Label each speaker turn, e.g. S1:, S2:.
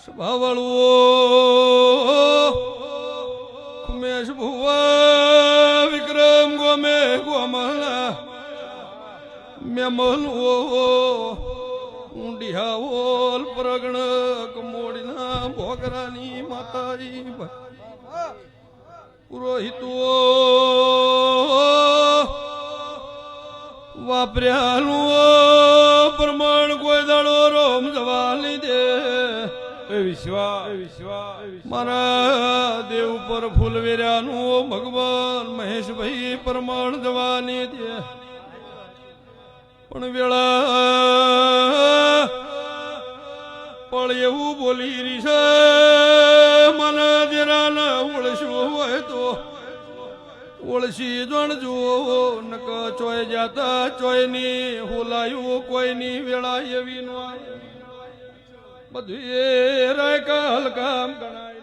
S1: સભાવાળુઓ ખુમેશ ભુવા વિક્રમ ગોમે ગોમલા મેમલવો ઊંડિયાઓલ પ્રગણ કમોડીના ભોગરાની માતાજી પુરોહિતો વાપર્યાનું પ્રમાણ કોઈ દાડો રોમ જવા લીધે મારા દેવ પર ફૂલવેર્યાનું ભગવાન મહેશભાઈ પ્રમાણ જવાની દે પણ વેળા પણ એવું બોલી રહી છે મને જરા ઓળશું હોય તો ઓળશી જણજો નક ચોય જાતા ચોય ની હોલાયું કોઈની વેળા એવી નો બધું એ રાય હલકામ ગણાય.